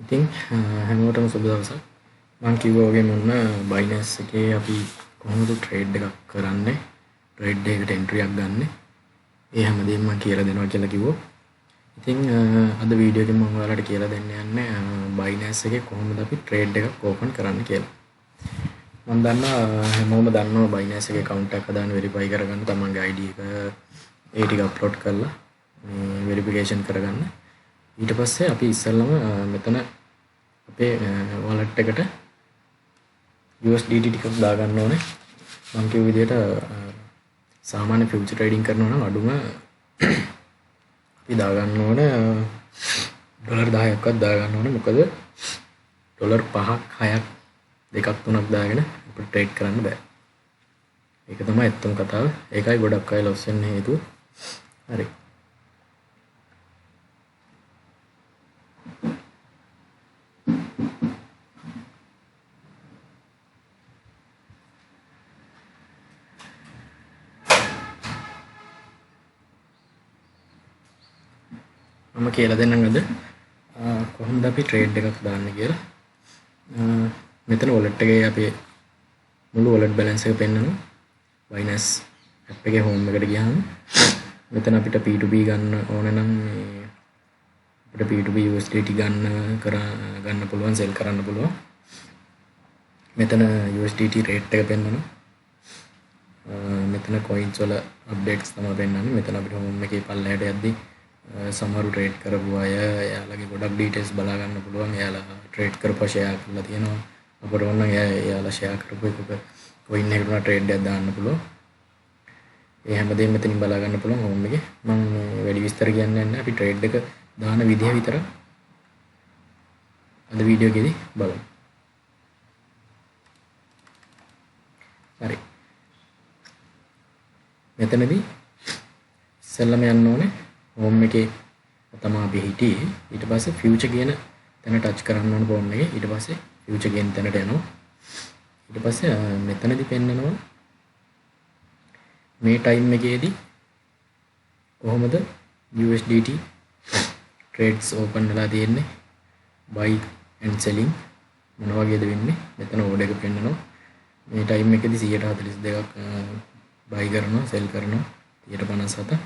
ඉතින් හැමෝටම සුබ දවසක්. මම කිව්වා වගේ මොන්න බයිනස් එකේ අපි කොහොමද ට්‍රේඩ් එකක් කරන්නේ, ට්‍රේඩ් එකකට එන්ට්‍රි එකක් ගන්න. ඒ හැමදේම මම කියලා දෙනවා කියලා කිව්වා. ඉතින් අද වීඩියෝ එකෙන් මම ඔයාලට කියලා දෙන්න යන්නේ බයිනස් එකේ කොහොමද අපි ට්‍රේඩ් එකක් ඕපන් කරන්න කියලා. මම දන්නවා හැමෝම දන්නවා බයිනස් එකේ account එකක් හදාන්න වෙරිෆයි කරගන්න තමන්ගේ ID එක ඒ ටික අප්ලෝඩ් කරලා මේ වෙරිෆිකේෂන් කරගන්න. ඊට පස්සේ අපි ඉස්සෙල්ලම මෙතන අපේ wallet එකට USDT ටිකක් දාගන්න ඕනේ. මම කියු විදිහට සාමාන්‍ය ෆියුචර් ට්‍රේඩින් කරනවා නම් අඩුම අපි දාගන්න ඕනේ ඩොලර් 10ක්වත් දාගන්න ඕනේ. මොකද ඩොලර් 5ක් 6ක් 2ක් 3ක් දාගෙන අපිට ට්‍රේඩ් කරන්න බෑ. ඒක තමයි ඇත්තම කතාව. ඒකයි ගොඩක් අය ලොස් වෙන්න හේතුව. හරි. මම කියලා දෙන්නම් අද කොහොමද අපි ට්‍රේඩ් එකක් දාන්න කියලා. මෙතන wallet එකේ අපේ මුළු wallet balance එක පෙන්නනවා. Binance app එකේ home එකට ගියාම මෙතන අපිට P2P ගන්න ඕන නම් මේ අපිට P2P USDT ගන්න පුළුවන්, sell කරන්න පුළුවන්. මෙතන USDT rate එක පෙන්නනවා. මෙතන coins වල updates තමයි පෙන්නන්නේ. මෙතන අපිට home එකේ පල්ලෙහාට යද්දී සමහරු ට්‍රේඩ් කරපු අය එයාලගේ ගොඩක් ඩීටේල්ස් බලා ගන්න පුළුවන්. එයාලා ට්‍රේඩ් කරපුවා ෂෙයා කරලා තියෙනවා. අපිට ඕන නම් එයාලා ෂෙයා කරපු එකක coin එකට උනා ට්‍රේඩ් එකක් දාන්න පුළුවන්. ඒ හැමදේම මෙතනින් බලා ගන්න පුළුවන් home එකේ. මම වැඩි විස්තර කියන්නේ නැහැ. අපි ට්‍රේඩ් එක දාන විදිහ විතර අද වීඩියෝ එකේදී බලමු. හරි. මෙතනදී ඉස්සෙල්ලාම යන්න ඕනේ home එකේ තමයි අපි හිටියේ. ඊට පස්සේ future කියන තැන touch කරන්න ඕන phone එකේ. ඊට පස්සේ future කියන තැනට යනවා. ඊට පස්සේ මෙතනදී පෙන්නනවා මේ time එකේදී කොහොමද USDT trades open වෙලා තියෙන්නේ, buy and selling මොන වගේද වෙන්නේ. මෙතන order එක පෙන්නනවා. මේ time එකේදී 142ක් buy කරනවා, sell කරනවා 157.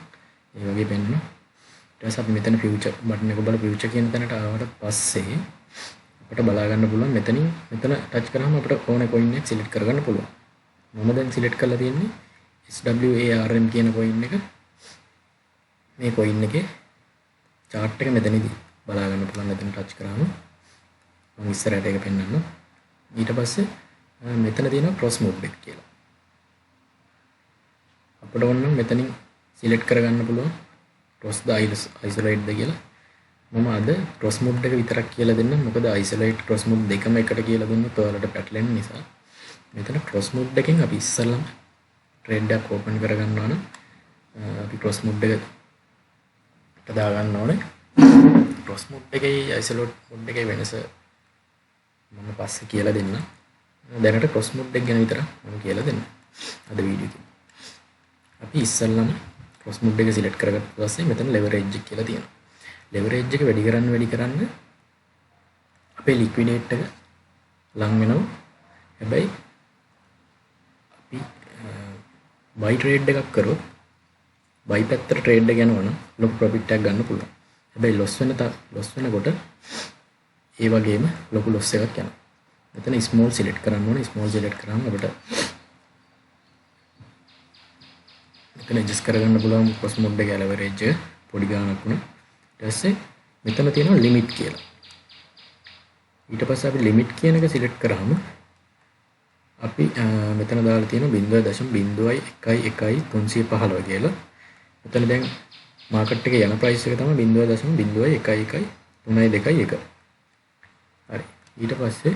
ඒ වගේ පෙන්නනවා. ඊට පස්සේ අපි මෙතන future බටන් එක බලලා future කියන තැනට ආවට පස්සේ අපිට බලා ගන්න පුළුවන් මෙතන touch කරාම අපිට ඕනේ coin එක select කරගන්න පුළුවන්. මම දැන් select කරලා තියෙන්නේ SWARM කියන coin එක. මේ coin එකේ chart එක මෙතනදී බලා ගන්න පුළුවන්. මෙතන touch කරාම මම ඉස්සරහට ඒක පෙන්නන්නම්. ඊට පස්සේ මෙතන තියෙනවා cross move එක කියලා. අපිට ඕන නම් මෙතනින් select කරගන්න පුළුවන් cross ද isolate ද කියලා. මම අද cross mode එක විතරක් කියලා දෙන්නම්. මොකද isolate cross mode දෙකම එකට කියලා දුන්නොත් ඔයාලට පැටලෙන නිසා. මෙතන cross mode එකෙන් අපි ඉස්සල්ලාම trade එකක් open කරගන්නවා නම් අපි cross mode එකට දා ගන්න ඕනේ. cross mode එකේ isolate mode එකේ වෙනස මම පස්සේ කියලා දෙන්නම්. දැනට cross mode එක ගැන විතරක් මම කියලා දෙන්නම් අද වීඩියෝ එකේ. අපි ඉස්සල්ලාම cross mode එක select කරගත්ත පස්සේ මෙතන leverage එක කියලා තියෙනවා. leverage එක වැඩි කරන්න අපේ liquidate එක ලං වෙනවා. හැබැයි අපි buy trade එකක් කරොත් buy පැත්තට trade එක යනවා නම් ලොකු profit එකක් ගන්න පුළුවන්. හැබැයි loss වෙනකොට ඒ වගේම ලොකු loss එකක් යනවා. මෙතන small select කරන්න ඕනේ. small select කරාම අපිට මෙතන adjust කරගන්න පුළුවන් cross mode එකේ leverage එක පොඩි ගානක් වුණා. ඊට පස්සේ මෙතන තියෙනවා limit කියලා. ඊට පස්සේ අපි limit කියන එක select කරාම අපි මෙතන දාලා තියෙනවා 0.0.11315 කියලා. මෙතන දැන් මාකට් එකේ යන price එක තමයි 0.0.11321. හරි. ඊට පස්සේ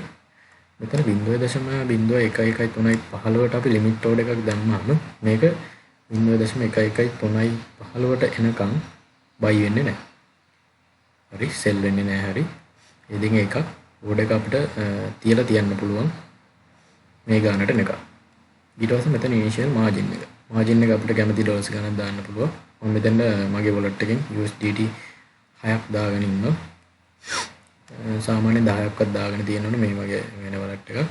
මෙතන 0.0.11315ට අපි limit order එකක් දැම්මාම මේක 0.11315ට එනකම් buy වෙන්නේ නැහැ. හරි, sell වෙන්නේ නැහැ. හරි. ඒ දෙකෙන් එකක් order එක අපිට තියලා තියන්න පුළුවන් මේ ගානට එනකම්. ඊට පස්සේ මෙතන initial margin එක. margin එක අපිට කැමති ඩොලර්ස් ගණන් දාන්න පුළුවන්. මම මෙතන මගේ wallet එකෙන් USDT 6ක් දාගෙන ඉන්නවා. සාමාන්‍ය 10ක්වත් දාගෙන තියෙනවනේ මේ වගේ වෙන wallet එකක්.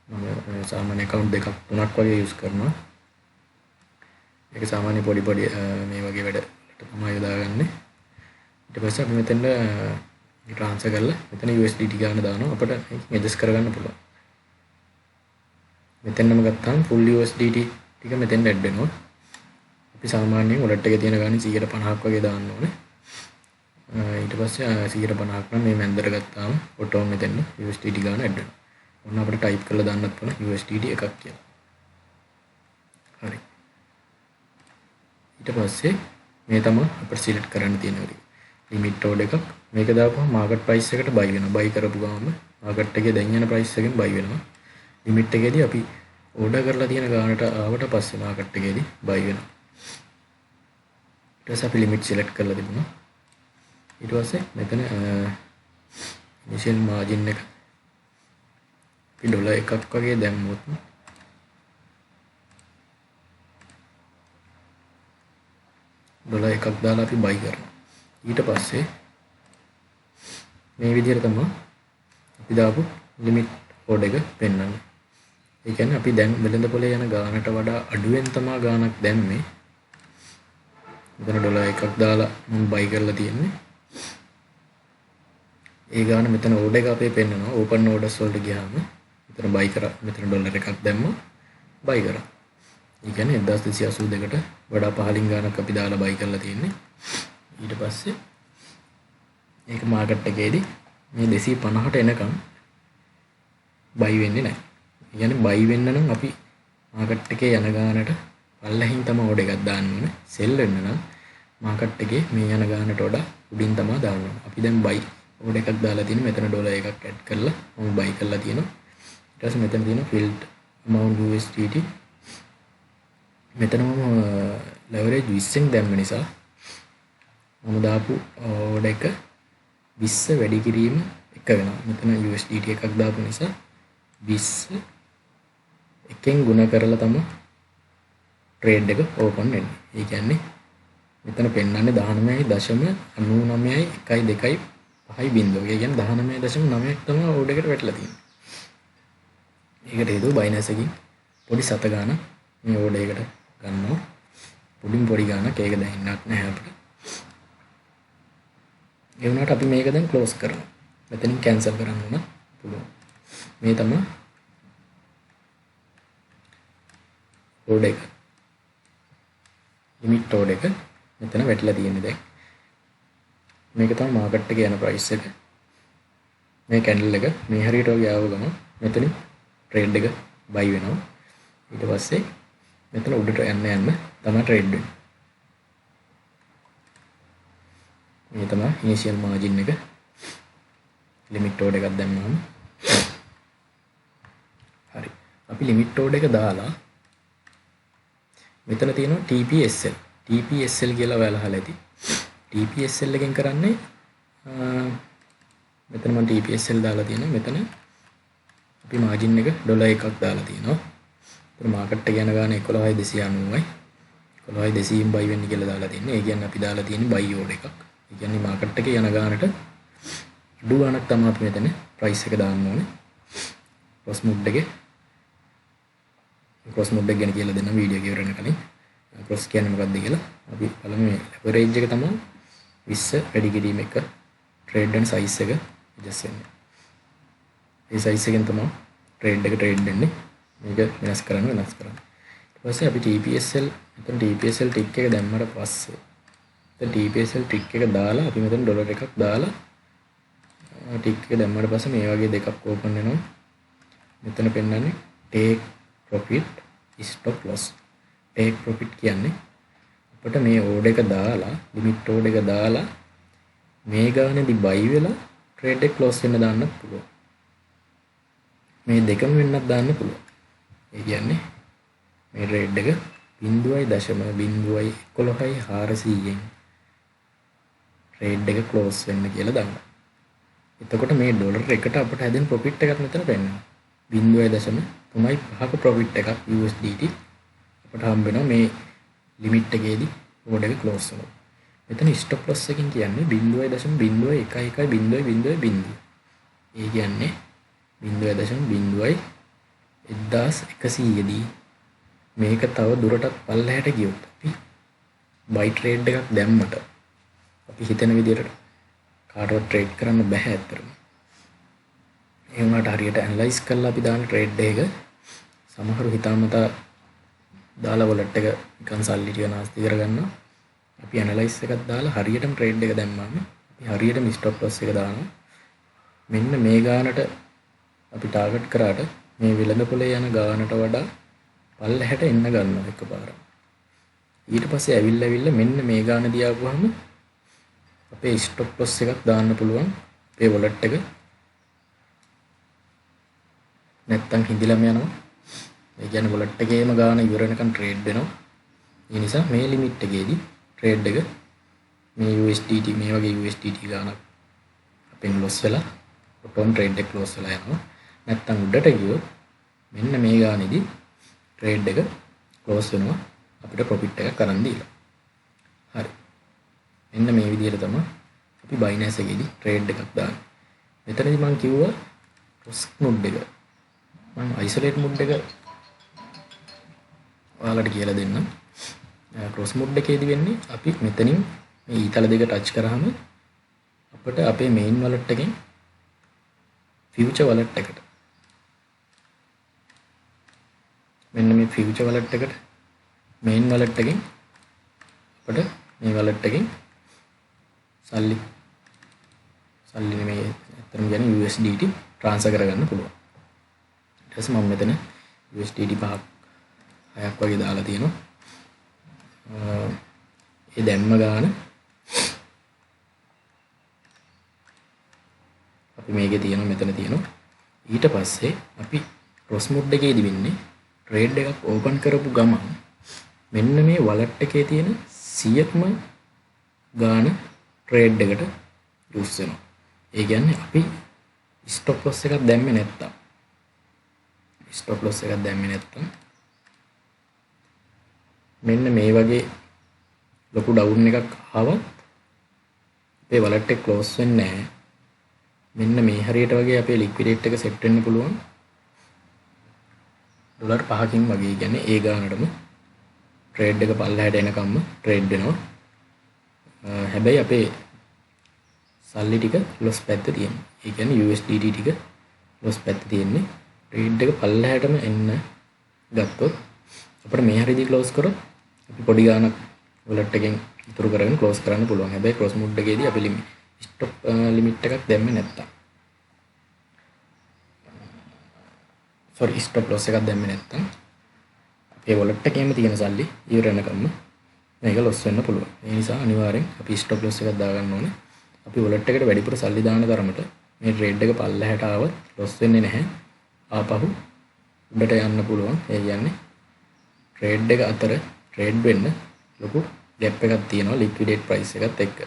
මම සාමාන්‍ය account දෙකක් තුනක් වගේ use කරනවා. ඒක සාමාන්‍ය පොඩි මේ වගේ වැඩට තමයි යොදාගන්නේ. ඊට පස්සේ අපි මෙතන transfer කරලා මෙතන USDT ගන්න දානවා. අපිට adjust කරගන්න පුළුවන්. මෙතනම ගත්තාම full USDT ටික මෙතෙන් add වෙනවා. අපි සාමාන්‍යයෙන් wallet එකේ තියෙන ගානේ 150ක් වගේ දාන්න ඕනේ. ඊට පස්සේ 150ක් නම් මේ මැන්දර ගත්තාම ඔටෝම මෙතන USDT ගාන add වෙනවා. ඔන්න අපිට type කරලා දාන්නත් පුළුවන් USDT එකක් කියලා. හරි. ඊට පස්සේ මේ තමයි අපිට select කරන්න තියෙන එක. limit order එකක්. මේක දාපුවම market price එකට buy වෙනවා. buy කරපු ගාම market එකේ දැන් යන price එකෙන් buy වෙනවා. limit එකේදී අපි order කරලා තියෙන ගානට ආවට පස්සේ market එකේදී buy වෙනවා. ඊට පස්සේ අපි limit select කරලා තිබුණා. ඊට පස්සේ මෙතන initial margin එක අපි ඩොලර් එකක් වගේ දැම්මොත් ඩොලර් එකක් දාලා අපි buy කරනවා. ඊට පස්සේ මේ විදිහට තමයි අපි දාපු limit order එක පෙන්වන්නේ. ඒ කියන්නේ අපි දැන් වෙළඳ පොලේ යන ගානට වඩා අඩුවෙන් තමයි ගානක් දැම්මේ. මෙතන ඩොලර් එකක් දාලා මම buy කරලා තියෙන්නේ. ඒ ගාන මෙතන order එක අපේ පෙන්නනවා. open orders වලට ගියාම මෙතන buy කරා. මෙතන ඩොලර් එකක් දැම්මා buy කරා. ඒ කියන්නේ 1282කට වඩා පහලින් ගානක් අපි දාලා buy කරලා තියෙන්නේ. ඊට පස්සේ ඒක මාකට් එකේදී මේ 250ට එනකම් buy වෙන්නේ නැහැ. ඒ කියන්නේ buy වෙන්න නම් අපි මාකට් එකේ යන ගානට පල්ලෙහින් තමයි order එකක් දාන්න ඕනේ. sell වෙන්න නම් මාකට් එකේ මේ යන ගානට වඩා උඩින් තමයි දාන්න ඕනේ. අපි දැන් buy order එකක් දාලා තියෙන මෙතන ඩොලර් එකක් add කරලා මම buy කරලා තියෙනවා. ඊට පස්සේ මෙතන තියෙන filled amount USDT මෙතන මම leverage 20න් දැම්ම නිසා මම දාපු order එක 20 වැඩි කිරීම එක වෙනවා. මෙතන USDT එකක් දාපු නිසා 20 එකෙන් ගුණ කරලා තමයි trade එක open වෙන්නේ. ඒ කියන්නේ මෙතන පෙන්වන්නේ 19.99.1.2 5 බිංදුව. ඒ කියන්නේ 19.9ක් තමයි order එකට වැටලා තියෙන්නේ. ඒකට හේතුව Binance එකකින් පොඩි සත ගානක් මේ order එකට ගන්නවා. පොඩි ගානක් ඒක දැනෙන්නක් නැහැ අපිට. ඒ වුණාට අපි මේක දැන් close කරනවා. මෙතනින් cancel කරන්න ඕන පුළුවන්. මේ තමයි order එක. limit order එක මෙතන වැටලා තියෙන්නේ දැන්. මේක තමයි මාකට් එකේ යන price එක. මේ candle එක මේ හරියට වගේ ආව ගමන් මෙතනින් trade එක buy වෙනවා. ඊට පස්සේ මෙතන උඩට යන්න තමයි trade වෙන්නේ. මේ තමයි initial margin එක. limit order එකක් දැම්මම හරි. අපි limit order එක දාලා මෙතන තියෙනවා TPSL. TPSL කියලා ඔයාලා අහලා ඇති. TPSL එකෙන් කරන්නේ මෙතන මම TPSL දාලා තියෙනවා. මෙතන අපි margin එක ඩොලර් එකක් දාලා තියෙනවා. ඒතර මාකට් එක යන ගාන 11290යි. 11200න් buy වෙන්න කියලා දාලා තියෙන්නේ. ඒ කියන්නේ අපි දාලා තියෙන්නේ buy order එකක්. ඒ කියන්නේ මාකට් එකේ යන ගානට අඩු ගානක් තමයි අපි මෙතන price එක දාන්න ඕනේ. cross mood එක ගැන කියලා දෙන්න වීඩියෝ එක ඉවර වෙන කලින්. cross කියන්නේ මොකක්ද කියලා අපි බලමු. මේ average එක තමයි 20 වැඩි කිරීම එක trade and size එක adjust වෙන්නේ. මේ size එකෙන් තමයි trade එක trade වෙන්නේ. මේක වෙනස් කරන්න. ඊට පස්සේ අපි TPSL මෙතන TPSL tick එක දැම්මට පස්සේ දැන් TPSL tick එක දාලා අපි මෙතන ඩොලර් එකක් දාලා tick එක දැම්මට පස්සේ මේ වගේ දෙකක් open වෙනවා. මෙතන පෙන්නන්නේ take profit stop loss. take profit කියන්නේ අපිට මේ order එක දාලා limit order එක දාලා මේ ගානේදී buy වෙලා trade එක close වෙන්න දාන්නත් පුළුවන්. මේ දෙකම වෙන්නත් දාන්න පුළුවන්. ඒ කියන්නේ මේ trade එක 0.0.11.400න් trade එක close වෙන්න කියලා දාන්න. එතකොට මේ ඩොලර් එකට අපිට හැදෙන profit එකක් මෙතන පෙන්නනවා. 0.35ක profit එකක් USDT අපිට හම්බ වෙනවා මේ limit එකේදී order එක close වෙනවා. මෙතන stop loss එකකින් කියන්නේ 0.011100. ඒ කියන්නේ 0.0.1100 දී මේක තව දුරටත් පල්ලෙහාට ගියොත් අපි බයි ට්‍රේඩ් එකක් දැම්මට අපි හිතන විදිහට කාටවත් ට්‍රේඩ් කරන්න බෑ ඇත්තටම. ඒ වුණාට හරියට ඇනලයිස් කරලා අපි දාන ට්‍රේඩ් එක සමහරු හිතාමතා දාලා වොලට් එක නිකන් සල්ලි ටික නාස්ති කරගන්නවා. අපි ඇනලයිස් එකක් දාලා හරියටම ට්‍රේඩ් එක දැම්මම අපි හරියටම ස්ටොප් ලොස් එක දානවා. මෙන්න මේ ගානට අපි ටාගට් කරාට මේ විලඳ පොලේ යන ගානට වඩා පල්ලෙහාට එන්න ගන්නවා එකපාරට. ඊට පස්සේ ඇවිල්ලා මෙන්න මේ ගාන දිහාපුවාම අපේ ස්ටොප් ලොස් එකක් දාන්න පුළුවන් අපේ වොලට් එක. නැත්තම් හිඳිලම යනවා. ඒ කියන්නේ වොලට් එකේම ගාන ඉවර වෙනකන් ට්‍රේඩ් වෙනවා. ඒ නිසා මේ ලිමිට් එකේදී ට්‍රේඩ් එක මේ USDT මේ වගේ USDT ගානක් අපෙන් ලොස් වෙලා ඔටෝම ට්‍රේඩ් එක ක්ලෝස් වෙලා යනවා. නැත්තම් උඩට ගියොත් මෙන්න මේ ගානේදී ට්‍රේඩ් එක ක්ලෝස් වෙනවා අපිට ප්‍රොෆිට් එකක් අරන් දීලා. හරි. මෙන්න මේ විදිහට තමයි අපි බයිනෑස් එකේදී ට්‍රේඩ් එකක් දාන්නේ. මෙතනදී මම කිව්වා ක්‍රොස් මුඩ් එක. මම අයිසොලේට් මුඩ් එක ඔයාලට කියලා දෙන්නම්. ක්‍රොස් මුඩ් එකේදී වෙන්නේ අපි මෙතනින් මේ ඊතල දෙක ටච් කරාම අපිට අපේ මේන් වලට් එකෙන් ෆියුචර් වලට් එකට මෙන්න මේ ෆියුචර් වලට් එකට මේන් වලට් එකෙන් අපිට මේ වලට් එකෙන් සල්ලි නෙමෙයි අතරම කියන්නේ USDT ට්‍රාන්ස්ෆර් කරගන්න පුළුවන්. ඊට පස්සේ මම මෙතන USDT 5ක් 6ක් වගේ දාලා තියෙනවා. ඒ දැම්ම ගාන අපි මේකේ තියෙනවා මෙතන තියෙනවා. ඊට පස්සේ අපි ක්‍රොස් මුඩ් එකේදී වෙන්නේ ට්‍රේඩ් එකක් ඕපන් කරපු ගමන් මෙන්න මේ වලට් එකේ තියෙන 100ක්ම ගාන ට්‍රේඩ් එකට යූස් වෙනවා. ඒ කියන්නේ අපි ස්ටොප් ලොස් එකක් දැම්මේ නැත්තම් මෙන්න මේ වගේ ලොකු ඩවුන් එකක් ආවත් අපේ වලට් එක ක්ලෝස් වෙන්නේ නැහැ. මෙන්න මේ හරියට වගේ අපේ ලික්විඩේට් එක සෙට් වෙන්න පුළුවන් ඩොලර් 5කින් වගේ. කියන්නේ ඒ ගානටම ට්‍රේඩ් එක පල්ලෙහාට එනකම්ම ට්‍රේඩ් වෙනවා. හැබැයි අපේ සල්ලි ටික ලොස් පැත්තේ තියෙනවා. ඒ කියන්නේ USDT ටික ලොස් පැත්තේ තියෙන්නේ. ට්‍රේඩ් එක පල්ලෙහාටම එන්න ගත්තොත් අපිට මේ හරියදී ක්ලෝස් කරොත් අපි පොඩි ගානක් වොලට් එකෙන් ඉතුරු කරගෙන ක්ලෝස් කරන්න පුළුවන්. හැබැයි ක්‍රොස් මුඩ් එකේදී අපි ස්ටොප් ලිමිට් එකක් දැම්මේ නැත්තම් ස්ටොප් ලොස් එකක් දැම්මේ නැත්තම් අපේ වොලට් එකේම තියෙන සල්ලි ඉවර වෙනකම්ම මේක ලොස් වෙන්න පුළුවන්. ඒ නිසා අනිවාර්යෙන් අපි ස්ටොප් ලොස් එකක් දාගන්න ඕනේ. අපි වොලට් එකට වැඩිපුර සල්ලි දාන තරමට මේ ට්‍රේඩ් එක පල්ලෙහාට ආවත් ලොස් වෙන්නේ නැහැ. ආපහු උඩට යන්න පුළුවන්. ඒ කියන්නේ ට්‍රේඩ් එක අතර ට්‍රේඩ් වෙන්න ලොකු ගැප් එකක් තියෙනවා ලික්විඩේට් ප්‍රයිස් එකත් එක්ක.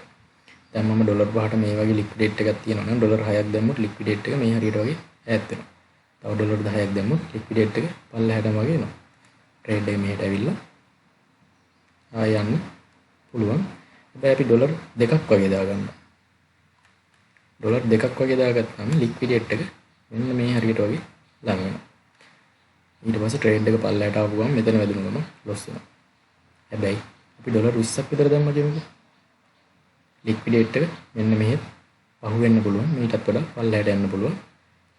දැන් මම ඩොලර් 5ට මේ වගේ ලික්විඩේට් එකක් තියෙනවා නම් ඩොලර් 6ක් දැම්මොත් ලික්විඩේට් එක මේ හරියට වගේ ඈත් වෙනවා. තව ඩොලර් 10ක් දැම්මොත් ලික්විඩේට් එක පල්ලෙහාටම වගේ එනවා. ට්‍රේඩ් එක මෙහෙට ඇවිල්ලා ආය යන්න පුළුවන්. හැබැයි අපි ඩොලර් 2ක් වගේ දාගන්නවා. ඩොලර් 2ක් වගේ දාගත්තාම ලික්විඩේට් එක මෙන්න මේ හරියට වගේ ලඟ වෙනවා. ඊට පස්සේ ට්‍රේඩ් එක පල්ලෙහාට ආපු ගමන් මෙතන වැදුණු ගමන් ලොස් වෙනවා. හැබැයි අපි ඩොලර් 20ක් විතර දැම්ම කියමුකෝ. ලික්විඩේට් එක මෙන්න මෙහෙත් පහු වෙන්න පුළුවන්. මේකටත් වඩා පල්ලෙහාට යන්න පුළුවන්.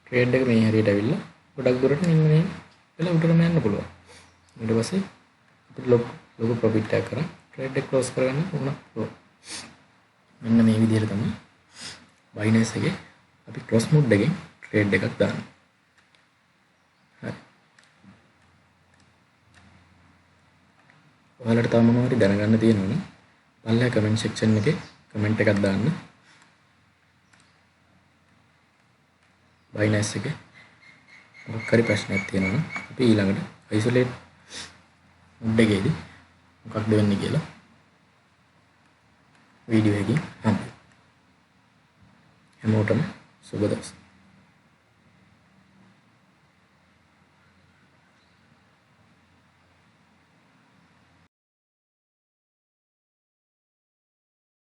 ට්‍රේඩ් එක මේ හරියට ඇවිල්ලා ගොඩක් දුරට මෙන්න මේ වෙලා උඩටම යන්න පුළුවන්. ඊට පස්සේ අපිට ලොකු ප්‍රොෆිට් එකක් කරන් ට්‍රේඩ් එක ක්ලෝස් කරගන්න පුළුවන්. මෙන්න මේ විදිහට තමයි බයිනෑන්ස් එකේ අපි ක්‍රොස් මුඩ් එකෙන් ට්‍රේඩ් එකක් දාන්නේ. හරි. ඔයාලට තව මොනවද දැනගන්න තියෙනවද? පල්ලෙහා කමෙන්ට් සෙක්ෂන් එකේ කමෙන්ට් එකක් දාන්න. බයිනෑන්ස් එකේ මොකක් හරි ප්‍රශ්නයක් තියෙනවා අපි ඊළඟට අයිසොලේට් මුඩ් එකේදී මොකක්ද වෙන්නේ කියලා වීඩියෝ එකකින් හම්බෙමු. හැමෝටම සුබ දවසක්.